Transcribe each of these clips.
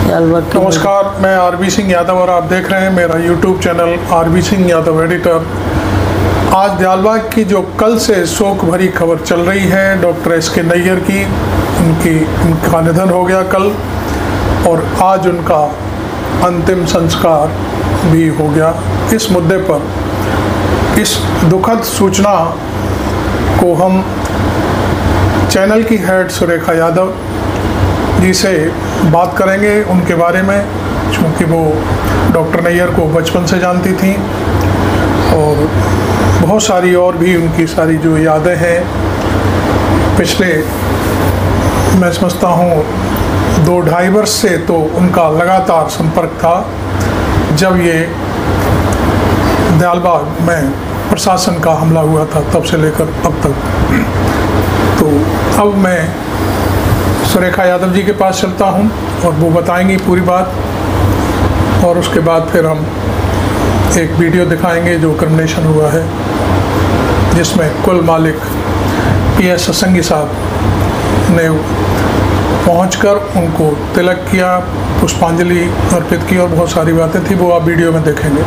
नमस्कार, मैं आरबी सिंह यादव और आप देख रहे हैं मेरा YouTube channel RB Singh Yadav editor. आज दयालबाग की जो कल से शोक भरी खबर चल रही है डॉक्टर एस.के. नैयर की, उनका निधन हो गया कल और आज उनका अंतिम संस्कार भी हो गया। इस मुद्दे पर इस दुखद सूचना को हम चैनल की हेड सुरेखा यादव जी से बात करेंगे उनके बारे में, क्योंकि वो डॉक्टर नैयर को बचपन से जानती थी और बहुत सारी और भी उनकी सारी जो यादें हैं पिछले, मैं समझता हूँ 2-2.5 वर्ष से तो उनका लगातार संपर्क था। जब ये दयालबाग में प्रशासन का हमला हुआ था तब से लेकर अब तक। तो अब मैं सुरेखा यादव जी के पास चलता हूं और वो बताएंगी पूरी बात और उसके बाद फिर हम एक वीडियो दिखाएंगे जो क्रमनेशन हुआ है, जिसमें कुल मालिक पी.एस. सत्संगी साहब ने पहुंचकर उनको तिलक किया, पुष्पांजलि अर्पित की और बहुत सारी बातें थी, वो आप वीडियो में देखेंगे।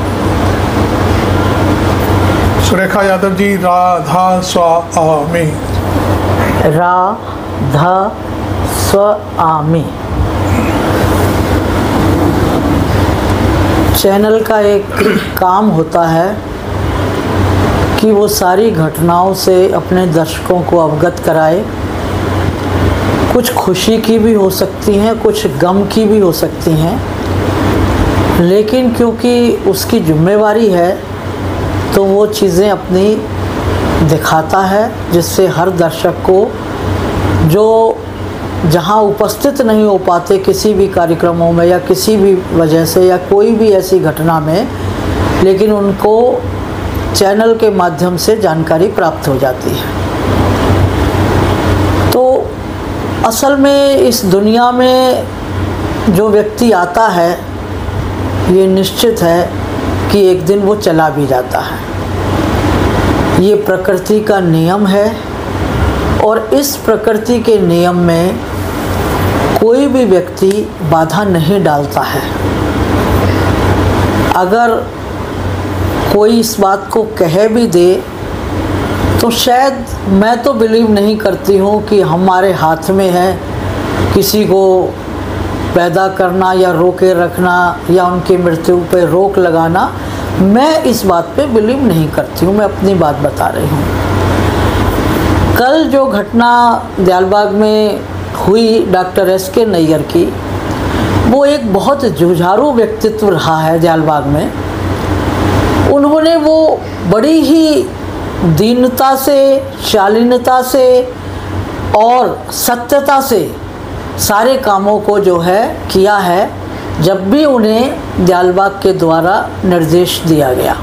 सुरेखा यादव जी, राधा स्वामी। राधा स्वामी चैनल का एक काम होता है कि वो सारी घटनाओं से अपने दर्शकों को अवगत कराए। कुछ खुशी की भी हो सकती हैं, कुछ गम की भी हो सकती हैं, लेकिन क्योंकि उसकी जिम्मेवारी है तो वो चीज़ें अपनी दिखाता है, जिससे हर दर्शक को जो जहाँ उपस्थित नहीं हो पाते किसी भी कार्यक्रमों में या किसी भी वजह से या कोई भी ऐसी घटना में, लेकिन उनको चैनल के माध्यम से जानकारी प्राप्त हो जाती है। तो असल में इस दुनिया में जो व्यक्ति आता है ये निश्चित है कि एक दिन वो चला भी जाता है। ये प्रकृति का नियम है और इस प्रकृति के नियम में कोई भी व्यक्ति बाधा नहीं डालता है। अगर कोई इस बात को कह भी दे तो शायद मैं तो बिलीव नहीं करती हूँ कि हमारे हाथ में है किसी को पैदा करना या रोके रखना या उनकी मृत्यु पर रोक लगाना। मैं इस बात पे बिलीव नहीं करती हूँ, मैं अपनी बात बता रही हूँ। कल जो घटना दयालबाग में हुई डॉक्टर एस.के. नैयर की, वो एक बहुत जुझारू व्यक्तित्व रहा है दयालबाग में। उन्होंने वो बड़ी ही दीनता से, शालीनता से और सत्यता से सारे कामों को जो है किया है, जब भी उन्हें दयालबाग के द्वारा निर्देश दिया गया।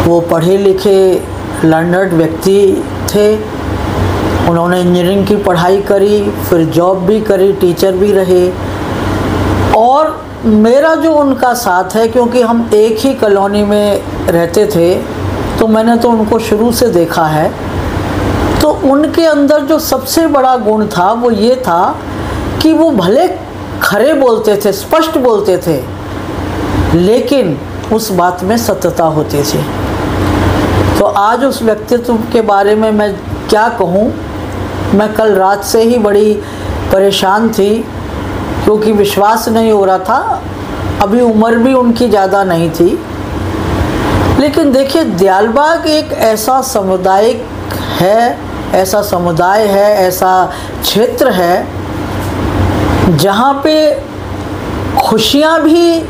वो पढ़े लिखे लर्नर्ड व्यक्ति थे, उन्होंने इंजीनियरिंग की पढ़ाई करी, फिर जॉब भी करी, टीचर भी रहे। और मेरा जो उनका साथ है, क्योंकि हम एक ही कॉलोनी में रहते थे तो मैंने तो उनको शुरू से देखा है। तो उनके अंदर जो सबसे बड़ा गुण था वो ये था कि वो भले खरे बोलते थे, स्पष्ट बोलते थे, लेकिन उस बात में सत्यता होती थी। तो आज उस व्यक्तित्व के बारे में मैं क्या कहूँ। मैं कल रात से ही बड़ी परेशान थी, क्योंकि विश्वास नहीं हो रहा था। अभी उम्र भी उनकी ज़्यादा नहीं थी, लेकिन देखिए दयालबाग एक ऐसा समुदाय है, ऐसा क्षेत्र है जहाँ पे खुशियाँ भी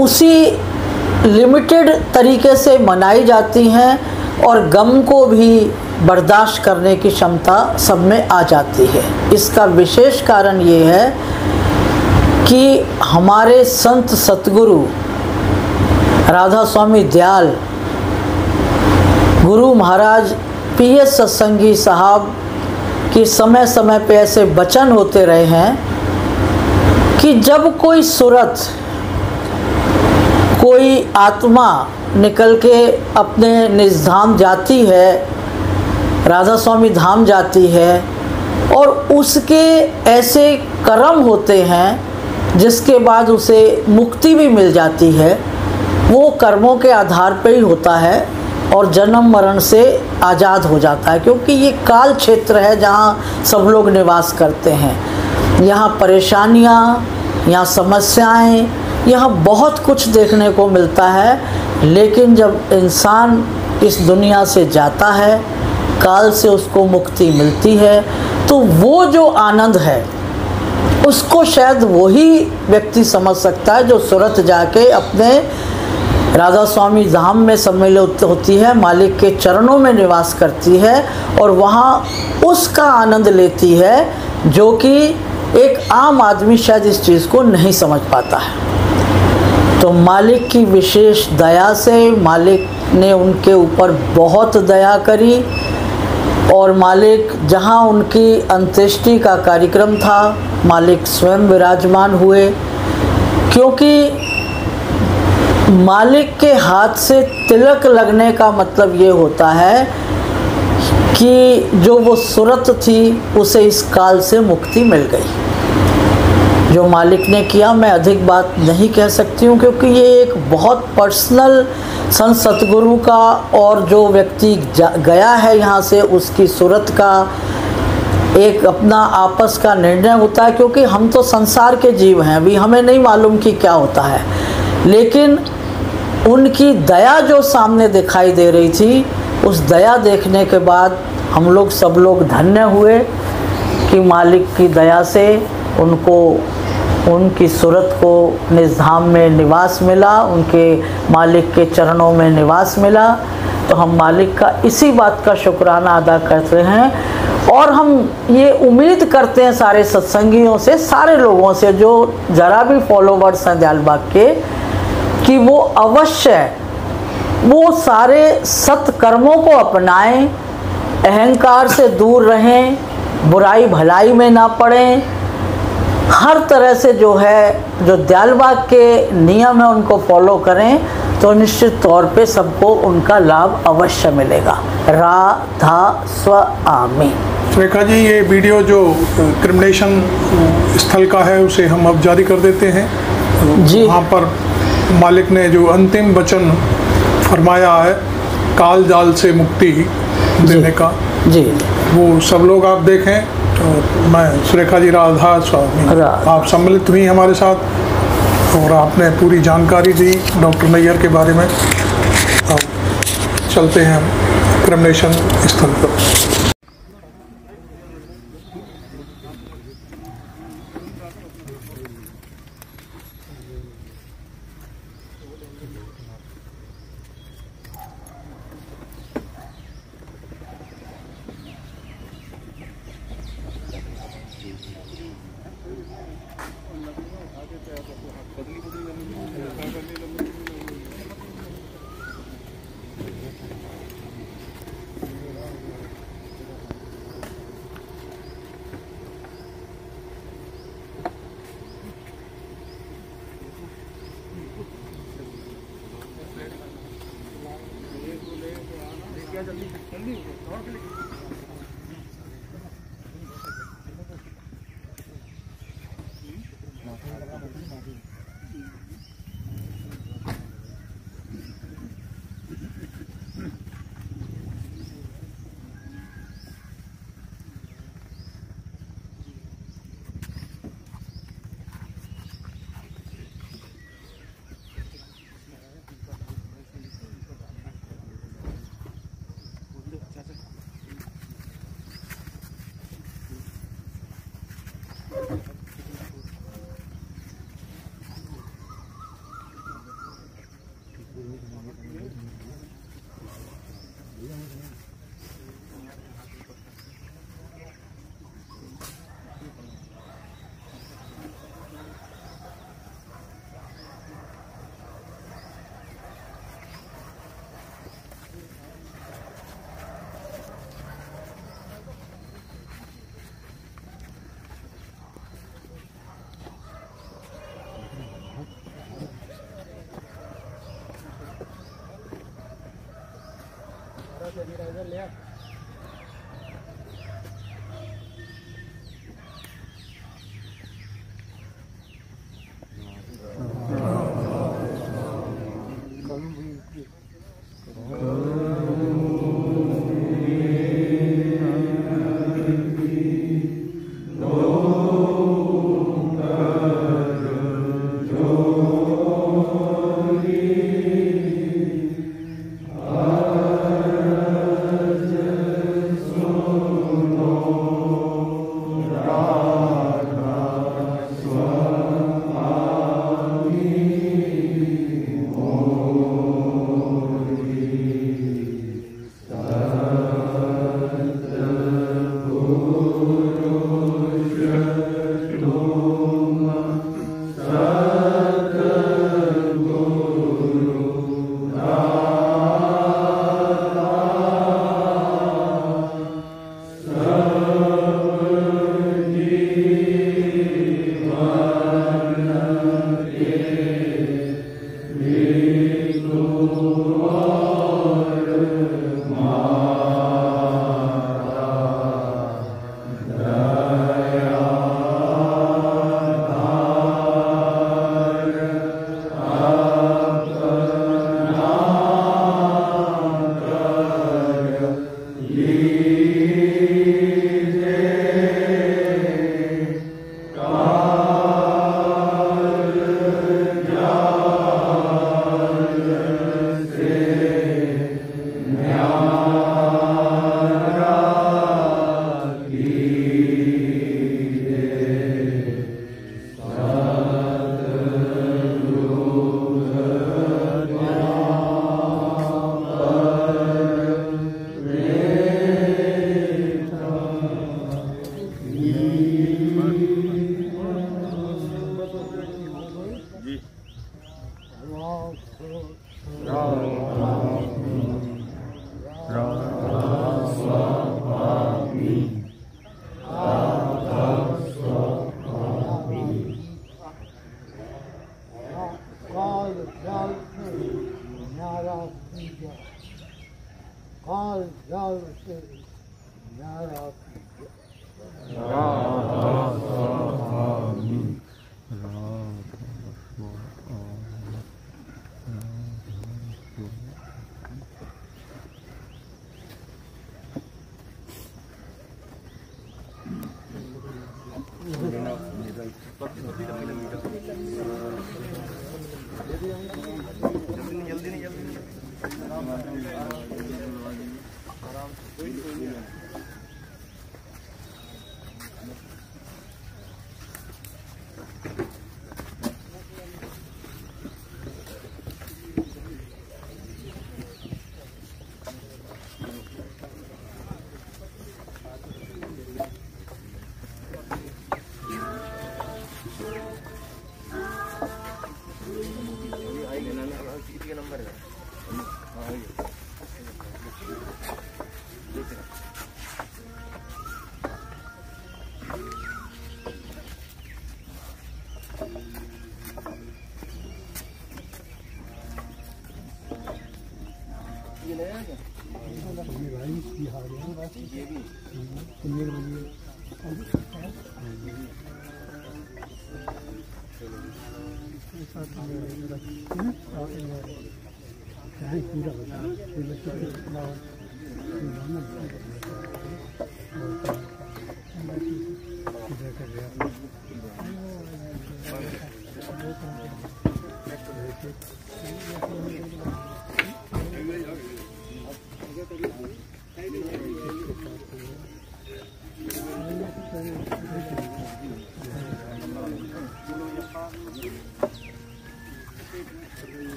उसी लिमिटेड तरीके से मनाई जाती हैं और गम को भी बर्दाश्त करने की क्षमता सब में आ जाती है। इसका विशेष कारण ये है कि हमारे संत सतगुरु राधा स्वामी दयाल गुरु महाराज पी.एस. सत्संगी साहब की समय समय पे ऐसे वचन होते रहे हैं कि जब कोई सूरत, कोई आत्मा निकल के अपने निज धाम जाती है, राधा स्वामी धाम जाती है, और उसके ऐसे कर्म होते हैं जिसके बाद उसे मुक्ति भी मिल जाती है। वो कर्मों के आधार पर ही होता है और जन्म मरण से आज़ाद हो जाता है, क्योंकि ये काल क्षेत्र है जहाँ सब लोग निवास करते हैं। यहाँ परेशानियाँ, यहाँ समस्याएं, यहाँ बहुत कुछ देखने को मिलता है। लेकिन जब इंसान इस दुनिया से जाता है, काल से उसको मुक्ति मिलती है, तो वो जो आनंद है उसको शायद वही व्यक्ति समझ सकता है जो सूरत जाके अपने राधा स्वामी धाम में सम्मिलित होती है, मालिक के चरणों में निवास करती है और वहाँ उसका आनंद लेती है, जो कि एक आम आदमी शायद इस चीज़ को नहीं समझ पाता है। तो मालिक की विशेष दया से मालिक ने उनके ऊपर बहुत दया करी और मालिक जहाँ उनकी अंत्येष्टि का कार्यक्रम था, मालिक स्वयं विराजमान हुए, क्योंकि मालिक के हाथ से तिलक लगने का मतलब ये होता है कि जो वो सूरत थी उसे इस काल से मुक्ति मिल गई। जो मालिक ने किया, मैं अधिक बात नहीं कह सकती हूँ, क्योंकि ये एक बहुत पर्सनल संत सतगुरु का और जो व्यक्ति गया है यहाँ से उसकी सूरत का एक अपना आपस का निर्णय होता है। क्योंकि हम तो संसार के जीव हैं, अभी हमें नहीं मालूम कि क्या होता है, लेकिन उनकी दया जो सामने दिखाई दे रही थी, उस दया देखने के बाद हम लोग सब लोग धन्य हुए कि मालिक की दया से उनको उनकी सूरत को निज धाम में निवास मिला, उनके मालिक के चरणों में निवास मिला। तो हम मालिक का इसी बात का शुक्राना अदा करते हैं और हम ये उम्मीद करते हैं सारे सत्संगियों से, सारे लोगों से जो ज़रा भी फॉलोवर्स हैं दयालबाग के, कि वो अवश्य वो सारे सत्कर्मों को अपनाएं, अहंकार से दूर रहें, बुराई भलाई में ना पड़ें, हर तरह से जो है जो दयालबाग के नियम है उनको फॉलो करें, तो निश्चित तौर पे सबको उनका लाभ अवश्य मिलेगा। राधा स्वामी। सुरेखा जी, ये वीडियो जो क्रिमिनेशन स्थल का है उसे हम अब जारी कर देते हैं जी। वहाँ पर मालिक ने जो अंतिम वचन फरमाया है काल जाल से मुक्ति देने का जी, वो सब लोग आप देखें। तो मैं सुरेखा जी, राधा स्वामी, आप सम्मिलित हुई हमारे साथ और आपने पूरी जानकारी दी डॉक्टर नैयर के बारे में। अब चलते हैं क्रिमिनेशन स्थल पर।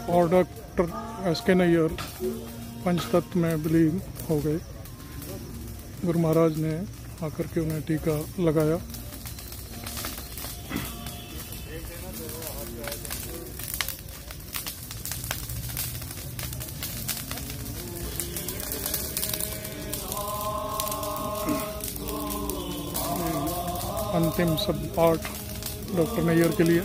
और डॉक्टर एस.के. नैयर पंचतत्व में विलीन हो गए। गुरु महाराज ने आकर के उन्हें टीका लगाया। अंतिम शब्द पाठ डॉक्टर नैयर के लिए।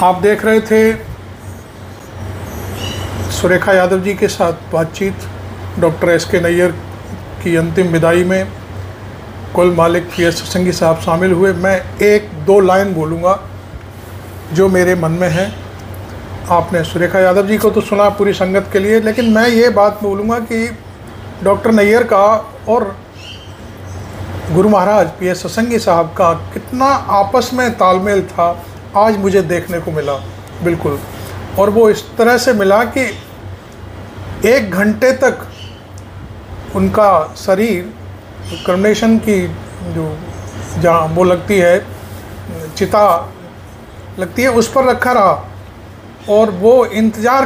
आप देख रहे थे सुरेखा यादव जी के साथ बातचीत डॉक्टर एस.के. नैयर की अंतिम विदाई में कुल मालिक PS सत्संगी साहब शामिल हुए। मैं एक दो लाइन बोलूँगा जो मेरे मन में है। आपने सुरेखा यादव जी को तो सुना पूरी संगत के लिए, लेकिन मैं ये बात बोलूँगा कि डॉक्टर नैयर का और गुरु महाराज PS सत्संगी साहब का कितना आपस में तालमेल था, आज मुझे देखने को मिला बिल्कुल। और वो इस तरह से मिला कि 1 घंटे तक उनका शरीर कर्नेशन की जो जहाँ वो लगती है, चिता लगती है, उस पर रखा रहा और वो इंतज़ार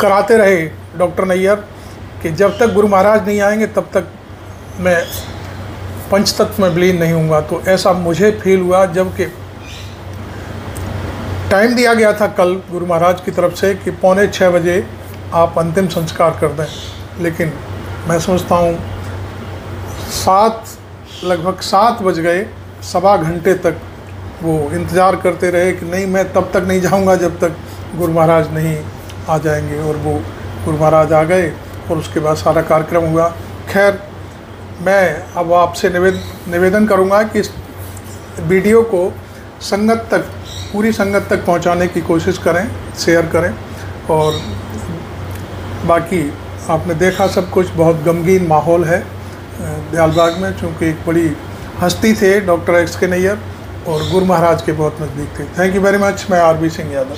कराते रहे डॉक्टर नैयर कि जब तक गुरु महाराज नहीं आएंगे तब तक मैं पंचतत्व में विलीन नहीं होऊंगा। तो ऐसा मुझे फील हुआ जबकि टाइम दिया गया था कल गुरु महाराज की तरफ से कि 5:45 बजे आप अंतिम संस्कार कर दें, लेकिन मैं समझता हूँ लगभग 7 बज गए, सवा घंटे तक वो इंतज़ार करते रहे कि नहीं मैं तब तक नहीं जाऊँगा जब तक गुरु महाराज नहीं आ जाएंगे। और वो गुरु महाराज आ गए और उसके बाद सारा कार्यक्रम हुआ। खैर, मैं अब आपसे निवेदन करूँगा कि इस वीडियो को संगत तक, पूरी संगत तक पहुँचाने की कोशिश करें, शेयर करें। और बाकी आपने देखा सब कुछ, बहुत गमगीन माहौल है दयालबाग में, चूँकि एक बड़ी हस्ती थे डॉक्टर एस.के. नैयर और गुरु महाराज के बहुत नज़दीक थे। Thank you very much. मैं RB सिंह यादव।